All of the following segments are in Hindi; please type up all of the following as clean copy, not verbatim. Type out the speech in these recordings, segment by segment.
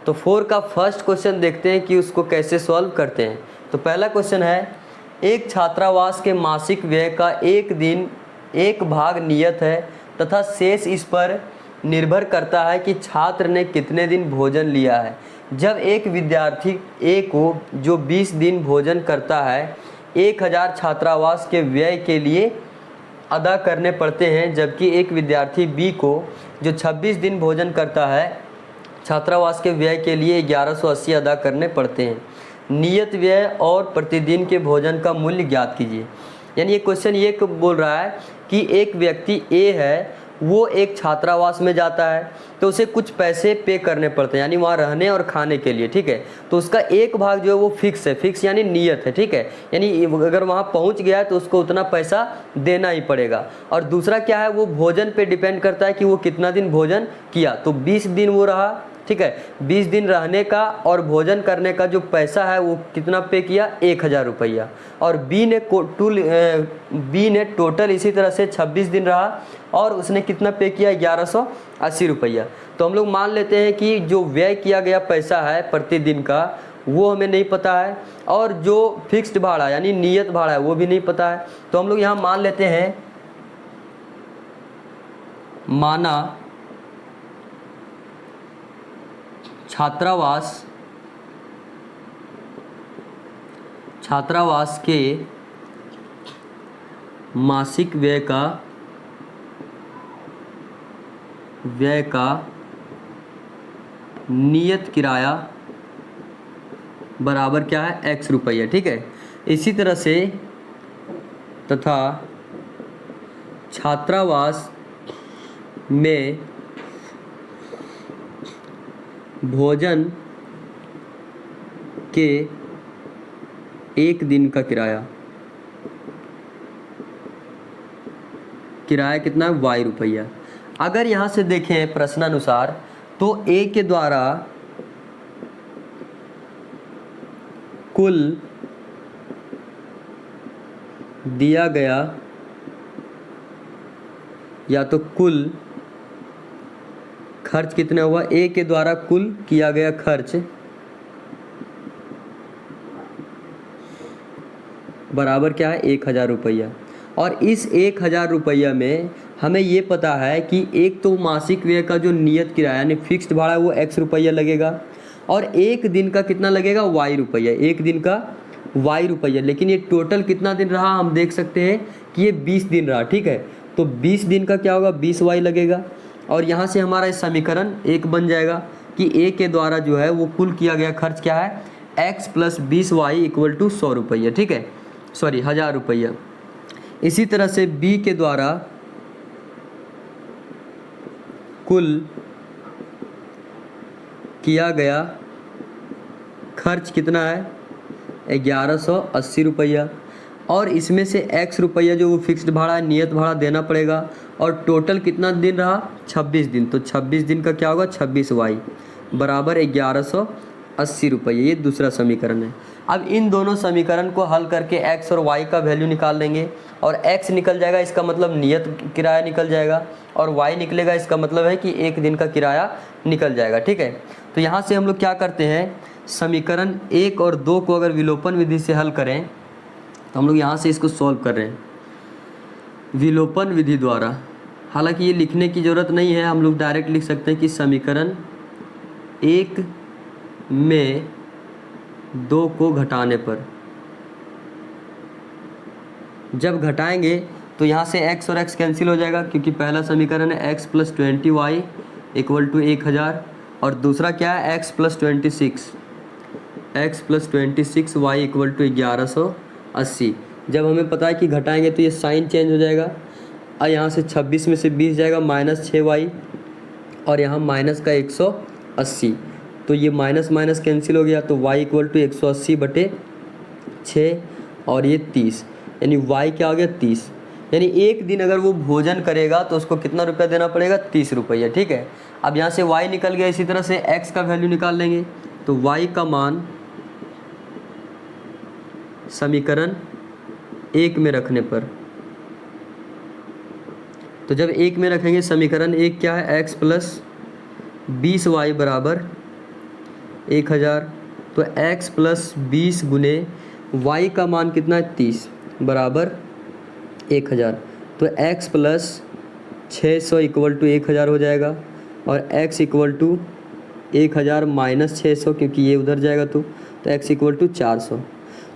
तो 4 का फर्स्ट क्वेश्चन देखते हैं कि उसको कैसे सॉल्व करते हैं। तो पहला क्वेश्चन है, एक छात्रावास के मासिक व्यय का एक दिन एक भाग नियत है तथा शेष इस पर निर्भर करता है कि छात्र ने कितने दिन भोजन लिया है। जब एक विद्यार्थी ए को जो 20 दिन भोजन करता है 1000 छात्रावास के व्यय के लिए अदा करने पड़ते हैं, जबकि एक विद्यार्थी बी को जो 26 दिन भोजन करता है छात्रावास के व्यय के लिए 1180 अदा करने पड़ते हैं। नियत व्यय और प्रतिदिन के भोजन का मूल्य ज्ञात कीजिए। यानी ये क्वेश्चन ये बोल रहा है कि एक व्यक्ति ए है, वो एक छात्रावास में जाता है तो उसे कुछ पैसे पे करने पड़ते हैं, यानी वहाँ रहने और खाने के लिए, ठीक है। तो उसका एक भाग जो है वो फिक्स है, फिक्स यानी नियत है, ठीक है। यानी अगर वहाँ पहुँच गया है तो उसको उतना पैसा देना ही पड़ेगा। और दूसरा क्या है, वो भोजन पे डिपेंड करता है कि वो कितना दिन भोजन किया। तो 20 दिन वो रहा, ठीक है। 20 दिन रहने का और भोजन करने का जो पैसा है वो कितना पे किया, 1000 रुपया। और बी ने टोटल इसी तरह से 26 दिन रहा और उसने कितना पे किया, 1180 रुपया। तो हम लोग मान लेते हैं कि जो व्यय किया गया पैसा है प्रतिदिन का वो हमें नहीं पता है, और जो फिक्स्ड भाड़ा यानी नियत भाड़ा है वो भी नहीं पता है। तो हम लोग यहाँ मान लेते हैं, माना छात्रावास के मासिक व्यय का नियत किराया बराबर क्या है, x रुपया, ठीक है। इसी तरह से तथा छात्रावास में भोजन के एक दिन का किराया कितना है, y रुपया। अगर यहाँ से देखें प्रश्नानुसार तो ए के द्वारा कुल दिया गया या तो कुल खर्च कितना हुआ, ए के द्वारा कुल किया गया खर्च बराबर क्या है, 1000 रुपया। और इस 1000 रुपया में हमें ये पता है कि एक तो मासिक व्यय का जो नियत किराया यानी फिक्स्ड भाड़ा वो x रुपया लगेगा, और एक दिन का कितना लगेगा, y रुपया, एक दिन का y रुपया। लेकिन ये टोटल कितना दिन रहा, हम देख सकते हैं कि ये 20 दिन रहा, ठीक है। तो 20 दिन का क्या होगा, 20y लगेगा। और यहाँ से हमारा इस समीकरण एक बन जाएगा कि ए के द्वारा जो है वो कुल किया गया खर्च क्या है, x + 20y = 100 रुपया, ठीक है, सॉरी 1000 रुपया। इसी तरह से बी के द्वारा कुल किया गया खर्च कितना है, 1180 रुपया। और इसमें से x रुपया जो वो फिक्स्ड भाड़ा है, नियत भाड़ा देना पड़ेगा। और टोटल कितना दिन रहा, 26 दिन। तो 26 दिन का क्या होगा, 26y बराबर 1180 रुपये। ये दूसरा समीकरण है। अब इन दोनों समीकरण को हल करके x और y का वैल्यू निकाल लेंगे, और x निकल जाएगा इसका मतलब नियत किराया निकल जाएगा, और y निकलेगा इसका मतलब है कि एक दिन का किराया निकल जाएगा, ठीक है। तो यहाँ से हम लोग क्या करते हैं, समीकरण 1 और 2 को अगर विलोपन विधि से हल करें तो हम लोग यहाँ से इसको सॉल्व कर रहे हैं विलोपन विधि द्वारा। हालांकि ये लिखने की ज़रूरत नहीं है, हम लोग डायरेक्ट लिख सकते हैं कि समीकरण 1 में 2 को घटाने पर, जब घटाएंगे तो यहाँ से x और x कैंसिल हो जाएगा, क्योंकि पहला समीकरण है x + 20y = 1000, और दूसरा क्या है, x + 26y = 1180। जब हमें पता है कि घटाएंगे तो ये साइन चेंज हो जाएगा, और यहाँ से 26 में से 20 जाएगा, -6y, और यहाँ माइनस का 180, तो ये माइनस माइनस कैंसिल हो गया, तो y = 180/6, और ये 30, यानी y क्या हो गया, 30। यानी एक दिन अगर वो भोजन करेगा तो उसको कितना रुपया देना पड़ेगा, 30 रुपया, ठीक है। अब यहाँ से y निकल गया, इसी तरह से x का वैल्यू निकाल लेंगे। तो y का मान समीकरण 1 में रखने पर, तो जब 1 में रखेंगे समीकरण 1 क्या है, x + 20y बराबर 1000, तो x प्लस 20 गुने y का मान कितना है 30 बराबर 1000, तो x प्लस 600 इक्वल टू 1000 हो जाएगा और x इक्वल टू 1000 माइनस 600 क्योंकि ये उधर जाएगा तो x इक्वल टू 400।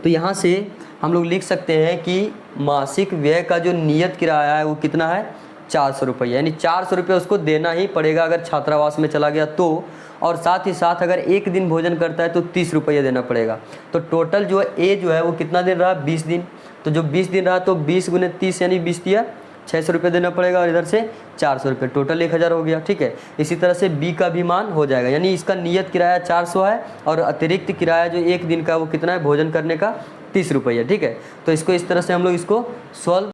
तो यहाँ से हम लोग लिख सकते हैं कि मासिक व्यय का जो नियत किराया है वो कितना है 400 रुपये, यानी 400 रुपये उसको देना ही पड़ेगा अगर छात्रावास में चला गया तो, और साथ ही साथ अगर एक दिन भोजन करता है तो 30 रुपये देना पड़ेगा। तो टोटल जो ए जो है वो कितना दिन रहा 20 दिन, तो जो 20 दिन रहा तो 20 गुने 30 यानी 20 दिया 600 रुपये देना पड़ेगा और इधर से 400 रुपये, टोटल 1000 हो गया। ठीक है, इसी तरह से बी का भी मान हो जाएगा, यानी इसका नियत किराया 400 है और अतिरिक्त किराया जो एक दिन का वो कितना है भोजन करने का 30 रुपये। ठीक है, तो इसको इस तरह से हम लोग इसको सॉल्व